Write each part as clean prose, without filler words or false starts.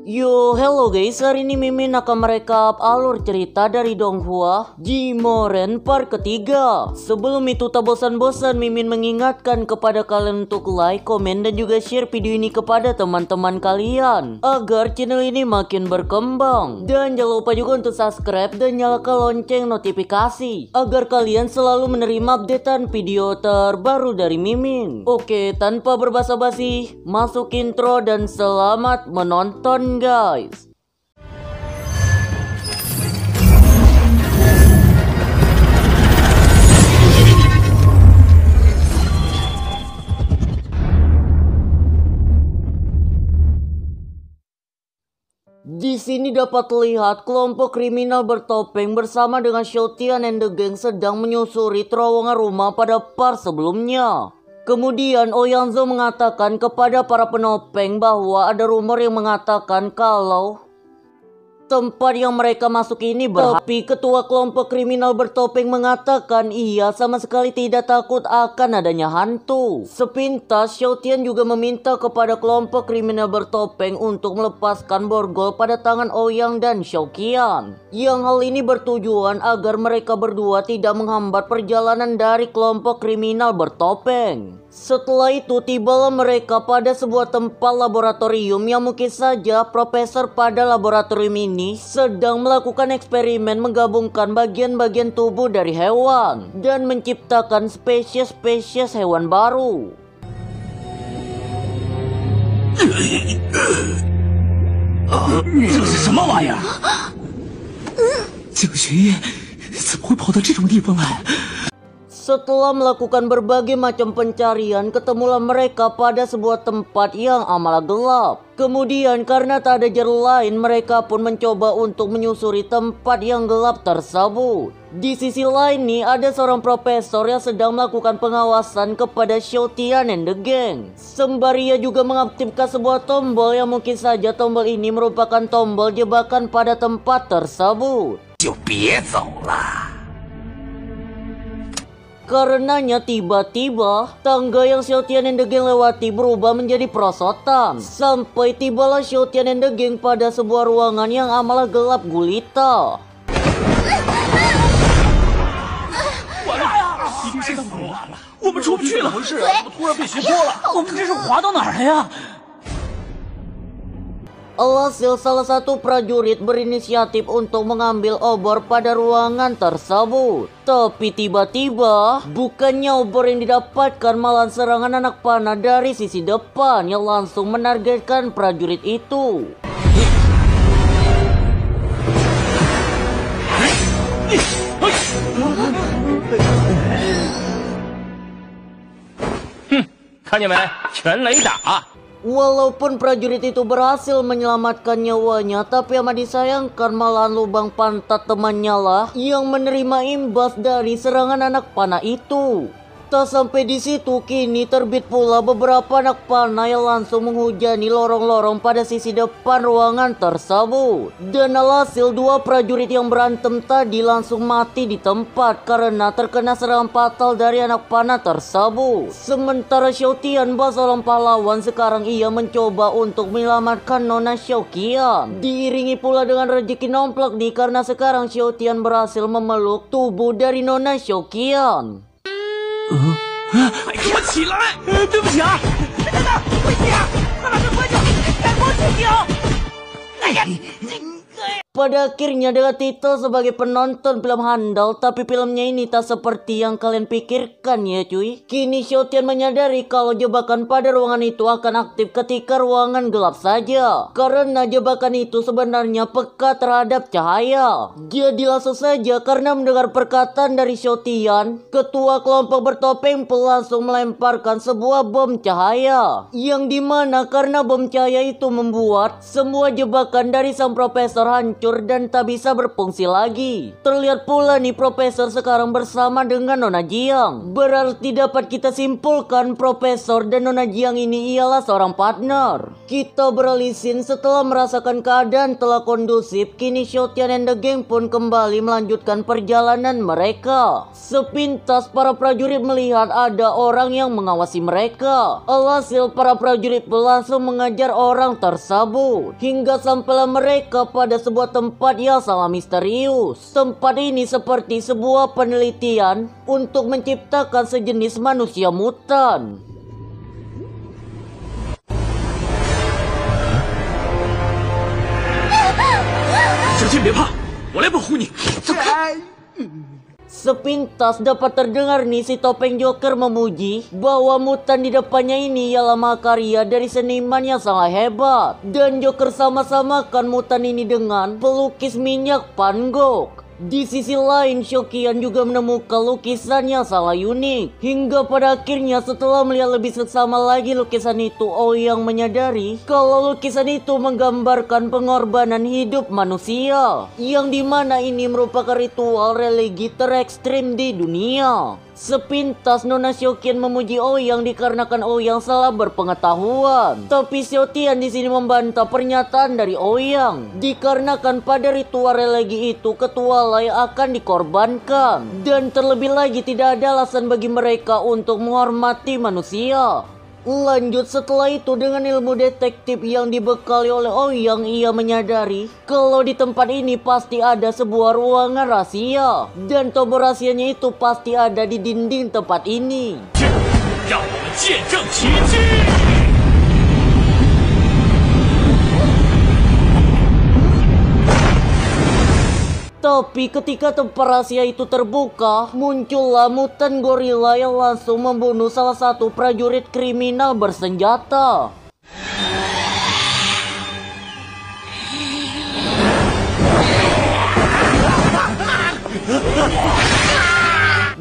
Yo, hello guys, hari ini Mimin akan merekap alur cerita dari Donghua Jimoren part ketiga. Sebelum itu tak bosan-bosan Mimin mengingatkan kepada kalian untuk like, komen, dan juga share video ini kepada teman-teman kalian agar channel ini makin berkembang. Dan jangan lupa juga untuk subscribe dan nyalakan lonceng notifikasi agar kalian selalu menerima updatean video terbaru dari Mimin. Oke, tanpa berbasa-basi, masuk intro dan selamat menonton guys. Di sini dapat terlihat kelompok kriminal bertopeng bersama dengan Xiaotian and the Gang sedang menyusuri terowongan rumah pada part sebelumnya. Kemudian Ouyangzo mengatakan kepada para penopeng bahwa ada rumor yang mengatakan kalau tempat yang mereka masuk ini tapi ketua kelompok kriminal bertopeng mengatakan ia sama sekali tidak takut akan adanya hantu. Sepintas Xiaotian juga meminta kepada kelompok kriminal bertopeng untuk melepaskan borgol pada tangan Ouyang dan Xiaoqian. Yang hal ini bertujuan agar mereka berdua tidak menghambat perjalanan dari kelompok kriminal bertopeng. Setelah itu tibalah mereka pada sebuah tempat laboratorium yang mungkin saja profesor pada laboratorium ini sedang melakukan eksperimen menggabungkan bagian-bagian tubuh dari hewan dan menciptakan spesies-spesies hewan baru. 这是什么玩意儿？这个血液怎么会跑到这种地方来？ Setelah melakukan berbagai macam pencarian, ketemulah mereka pada sebuah tempat yang amat gelap. Kemudian karena tak ada jalan lain, mereka pun mencoba untuk menyusuri tempat yang gelap tersebut. Di sisi lain nih, ada seorang profesor yang sedang melakukan pengawasan kepada Xiaotian and the Gang. Sembari ia juga mengaktifkan sebuah tombol yang mungkin saja tombol ini merupakan tombol jebakan pada tempat tersebut. 就别走了。 Karenanya tiba-tiba tangga yang Xiaotian and the Gang lewati berubah menjadi perosotan. Sampai tibalah Xiaotian and the Gang pada sebuah ruangan yang amatlah gelap gulita. 完了呀！一定是到鬼了，我们出不去了。怎么回事啊？怎么突然被胁迫了？我们这是滑到哪儿了呀？ Alhasil salah satu prajurit berinisiatif untuk mengambil obor pada ruangan tersebut. Tapi tiba-tiba bukannya obor yang didapatkan, malah serangan anak panah dari sisi depan yang langsung menargetkan prajurit itu. Walaupun prajurit itu berhasil menyelamatkan nyawanya, tapi amat disayangkan malahan lubang pantat temannya lah yang menerima imbas dari serangan anak panah itu. Tak sampai di situ, kini terbit pula beberapa anak panah yang langsung menghujani lorong-lorong pada sisi depan ruangan tersebut. Dan alhasil dua prajurit yang berantem tadi langsung mati di tempat karena terkena serangan fatal dari anak panah tersebut. Sementara Xiaotian, seorang pahlawan, sekarang ia mencoba untuk menyelamatkan Nona Xiaoqian. Diiringi pula dengan rezeki nomplok nih karena sekarang Xiaotian berhasil memeluk tubuh dari Nona Xiaoqian. 给我起来！对不起啊！等等，危险啊！快把这关掉！赶快去掉！哎呀，Pada akhirnya dengan titel sebagai penonton film handal, tapi filmnya ini tak seperti yang kalian pikirkan ya cuy. Kini Xiaotian menyadari kalau jebakan pada ruangan itu akan aktif ketika ruangan gelap saja. Karena jebakan itu sebenarnya peka terhadap cahaya. Jadi langsung saja karena mendengar perkataan dari Xiaotian, ketua kelompok bertopeng pun langsung melemparkan sebuah bom cahaya. Yang dimana karena bom cahaya itu membuat semua jebakan dari sang profesor hancur hancur dan tak bisa berfungsi lagi. Terlihat pula nih Profesor sekarang bersama dengan Nona Jiang. Berarti dapat kita simpulkan Profesor dan Nona Jiang ini ialah seorang partner. Kita beralih scene setelah merasakan keadaan telah kondusif. Kini Xiaotian and the gang pun kembali melanjutkan perjalanan mereka. Sepintas para prajurit melihat ada orang yang mengawasi mereka. Alhasil para prajurit langsung mengajar orang tersebut. Hingga sampailah mereka pada sebuah tempat yang sangat misterius. Tempat ini seperti sebuah penelitian untuk menciptakan sejenis manusia mutan. 小心别怕，我来保护你。 Sepintas dapat terdengar nih si topeng Joker memuji bahwa mutan di depannya ini ialah makarya dari seniman yang sangat hebat. Dan Joker sama-samakan mutan ini dengan pelukis minyak Van Gogh. Di sisi lain, Xiaoqian juga menemukan lukisan yang sangat unik. Hingga pada akhirnya setelah melihat lebih seksama lagi lukisan itu, Ouyang menyadari kalau lukisan itu menggambarkan pengorbanan hidup manusia. Yang dimana ini merupakan ritual religi terekstrim di dunia. Sepintas Nona Xiaoqian memuji Ouyang dikarenakan Ouyang salah berpengetahuan. Tapi Xiaotian di sini membantah pernyataan dari Ouyang. Dikarenakan pada ritual religi itu ketua Lai akan dikorbankan. Dan terlebih lagi tidak ada alasan bagi mereka untuk menghormati manusia. Lanjut setelah itu dengan ilmu detektif yang dibekali oleh Ouyang, ia menyadari kalau di tempat ini pasti ada sebuah ruangan rahasia. Dan tombol rahasianya itu pasti ada di dinding tempat ini. Tapi ketika tempat rahasia itu terbuka, muncullah mutan gorila yang langsung membunuh salah satu prajurit kriminal bersenjata.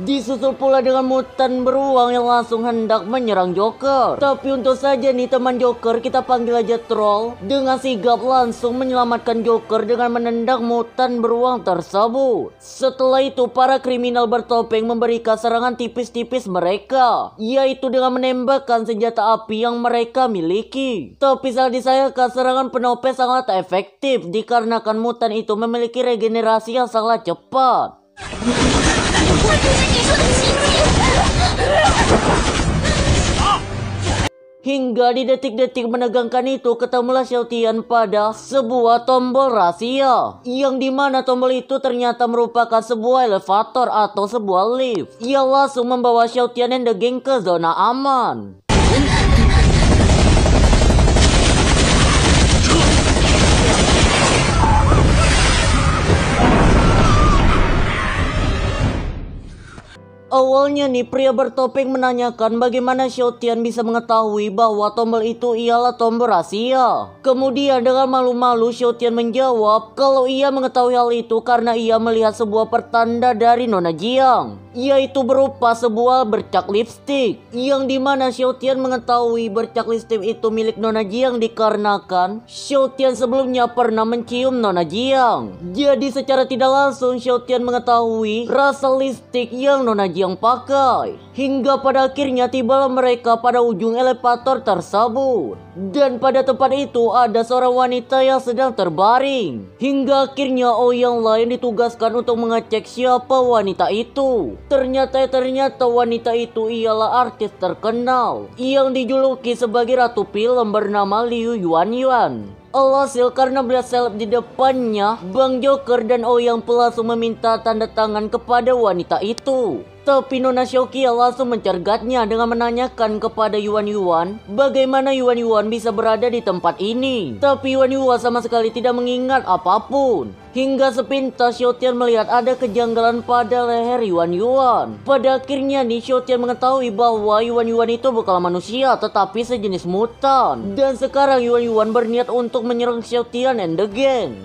Disusul pula dengan mutan beruang yang langsung hendak menyerang Joker. Tapi untung saja nih teman Joker, kita panggil aja Troll, dengan sigap langsung menyelamatkan Joker dengan menendang mutan beruang tersebut. Setelah itu para kriminal bertopeng memberikan serangan tipis-tipis mereka, yaitu dengan menembakkan senjata api yang mereka miliki. Tapi salah disayangkan serangan penopeng sangat efektif dikarenakan mutan itu memiliki regenerasi yang sangat cepat. Hingga di detik-detik menegangkan itu ketemulah Xiaotian pada sebuah tombol rahasia. Yang dimana tombol itu ternyata merupakan sebuah elevator atau sebuah lift yang langsung membawa Xiaotian and the gang ke zona aman. Awalnya nih pria bertopeng menanyakan bagaimana Xiaotian bisa mengetahui bahwa tombol itu ialah tombol rahasia. Kemudian dengan malu-malu Xiaotian menjawab kalau ia mengetahui hal itu karena ia melihat sebuah pertanda dari Nona Jiang, yaitu berupa sebuah bercak lipstik. Yang dimana Xiaotian mengetahui bercak lipstik itu milik Nona Jiang dikarenakan Xiaotian sebelumnya pernah mencium Nona Jiang. Jadi secara tidak langsung Xiaotian mengetahui rasa lipstik yang Nona Jiang pakai. Hingga pada akhirnya tibalah mereka pada ujung elevator tersebut. Dan pada tempat itu ada seorang wanita yang sedang terbaring. Hingga akhirnya Ouyang lain ditugaskan untuk mengecek siapa wanita itu. Ternyata wanita itu ialah artis terkenal yang dijuluki sebagai ratu film bernama Liu Yuanyuan. Alhasil karena melihat seleb di depannya, Bang Joker dan Ouyang langsung meminta tanda tangan kepada wanita itu. Tapi Nona Xiaoqian langsung mencergatnya dengan menanyakan kepada Yuan bagaimana Yuan bisa berada di tempat ini. Tapi Yuan sama sekali tidak mengingat apapun. Hingga sepintas Xiaotian melihat ada kejanggalan pada leher Yuan. Pada akhirnya nih Xiaotian mengetahui bahwa Yuan itu bukanlah manusia tetapi sejenis mutan. Dan sekarang Yuan berniat untuk menyerang Xiaotian and the gang.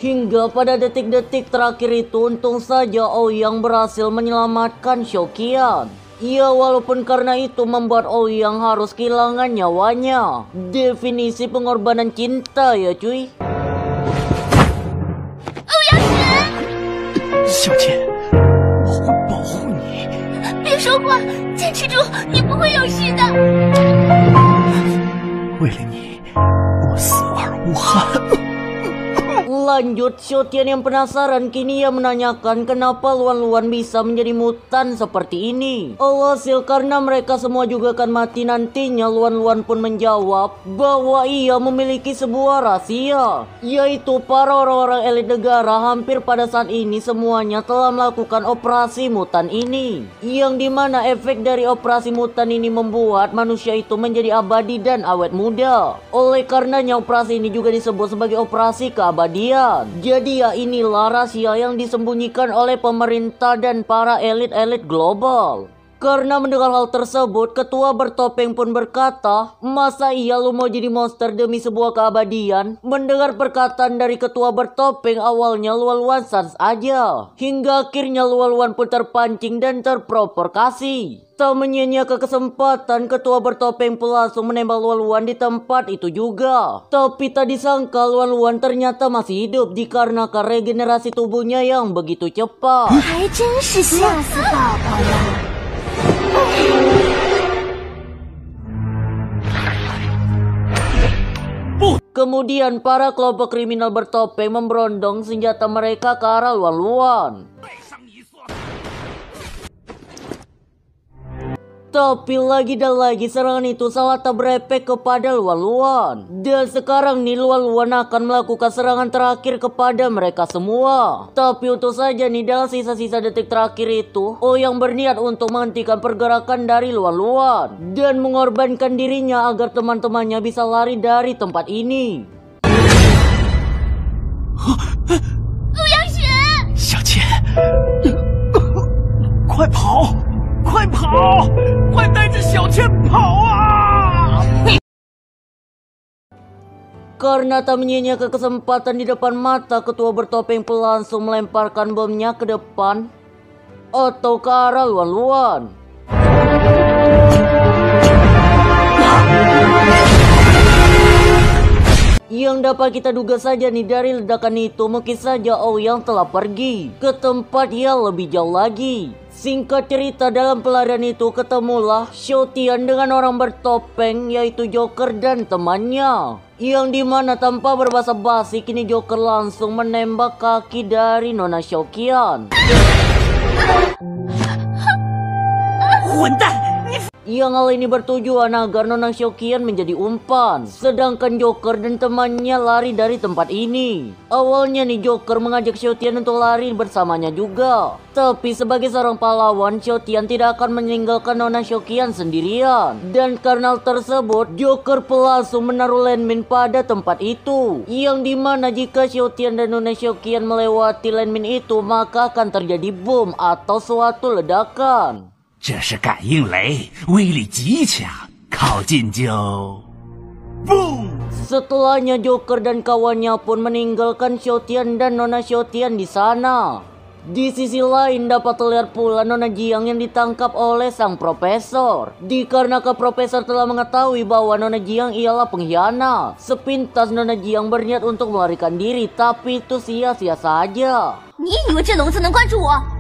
Hingga pada detik-detik terakhir itu untung saja Ouyang berhasil menyelamatkan Xiaoqian. Ya walaupun karena itu membuat Ouyang harus kehilangan nyawanya. Definisi pengorbanan cinta ya cuy. 小倩，我会保护你。别说话，坚持住，你不会有事的。为了你，我死而无憾。Lanjut, Xiaotian yang penasaran kini ia menanyakan kenapa Luan-Luan bisa menjadi mutan seperti ini. Alhasil karena mereka semua juga akan mati nantinya, Luan-Luan pun menjawab bahwa ia memiliki sebuah rahasia, yaitu para orang-orang elit negara hampir pada saat ini semuanya telah melakukan operasi mutan ini, yang dimana efek dari operasi mutan ini membuat manusia itu menjadi abadi dan awet muda. Oleh karenanya operasi ini juga disebut sebagai operasi keabadian. Jadi ya inilah rahasia yang disembunyikan oleh pemerintah dan para elit-elit global. Karena mendengar hal tersebut, ketua bertopeng pun berkata, masa iya lu mau jadi monster demi sebuah keabadian? Mendengar perkataan dari ketua bertopeng, awalnya Luan-Luan sans aja. Hingga akhirnya Luan-Luan pun terpancing dan terprovokasi. Tak menyia-nyiakan kesempatan, ketua bertopeng pun langsung menembak Luan-Luan di tempat itu juga. Tapi tak disangka Luan-Luan ternyata masih hidup dikarenakan regenerasi tubuhnya yang begitu cepat. 还真是吓死宝宝了。 Kemudian para kelompok kriminal bertopeng memberondong senjata mereka ke arah Luan-Luan. Tapi lagi dan lagi serangan itu salah tak berefek kepada Luan-Luan. Dan sekarang nih Luan-Luan akan melakukan serangan terakhir kepada mereka semua. Tapi untuk saja nih dalam sisa-sisa detik terakhir itu, Ouyang berniat untuk menghentikan pergerakan dari Luan-Luan dan mengorbankan dirinya agar teman-temannya bisa lari dari tempat ini. 陆阳雪，小倩，快跑！ 快跑！快带着小倩跑啊！ Karena tak menyia-nyiakan kesempatan di depan mata, ketua bertopeng pun langsung melemparkan bomnya ke depan atau ke arah Luan-Luan. Yang dapat kita duga saja nih dari ledakan itu, mungkin saja Ouyang telah pergi ke tempat yang lebih jauh lagi. Singkat cerita, dalam pelarian itu ketemulah Xiaotian dengan orang bertopeng yaitu Joker dan temannya. Yang dimana tanpa berbasa-basi kini Joker langsung menembak kaki dari Nona Xiaotian. 混蛋！ Yang hal ini bertujuan agar Nona Xiaotian menjadi umpan, sedangkan Joker dan temannya lari dari tempat ini. Awalnya nih Joker mengajak Xiaotian untuk lari bersamanya juga. Tapi sebagai seorang pahlawan, Xiaotian tidak akan meninggalkan Nona Xiaotian sendirian. Dan karena hal tersebut, Joker langsung menaruh landmine pada tempat itu. Yang dimana jika Xiaotian dan Nona Xiaotian melewati landmine itu, maka akan terjadi bom atau suatu ledakan. 这是感应雷，威力极强，靠近就 boom。 Setelahnya Joker dan kawannya pun meninggalkan Xiaotian dan Nona Xiaotian di sana. Di sisi lain dapat terlihat pula Nona Jiang yang ditangkap oleh sang profesor. Dikarenakan profesor telah mengetahui bahwa Nona Jiang ialah pengkhianat, sepintas Nona Jiang berniat untuk melarikan diri, tapi itu sia-sia saja. 你以为这笼子能关住我？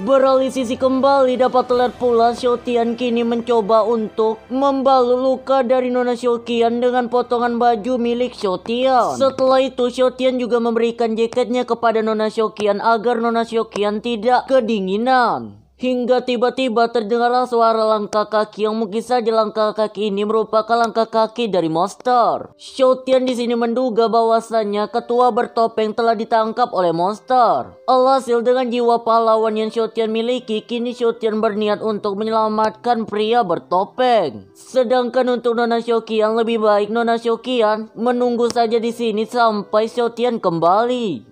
Beralih sisi kembali dapat terlihat pula Xiaotian kini mencoba untuk membalut luka dari Nona Xiaotian dengan potongan baju milik Xiaotian. Setelah itu Xiaotian juga memberikan jaketnya kepada Nona Xiaotian agar Nona Xiaotian tidak kedinginan. Hingga tiba-tiba terdengarlah suara langkah kaki yang mungkin saja langkah kaki ini merupakan langkah kaki dari monster. Xiaotian di sini menduga bahwasannya ketua bertopeng telah ditangkap oleh monster. Alhasil dengan jiwa pahlawan yang Xiaotian miliki, kini Xiaotian berniat untuk menyelamatkan pria bertopeng. Sedangkan untuk Nona Xiaotian lebih baik Nona Xiaotian menunggu saja di sini sampai Xiaotian kembali.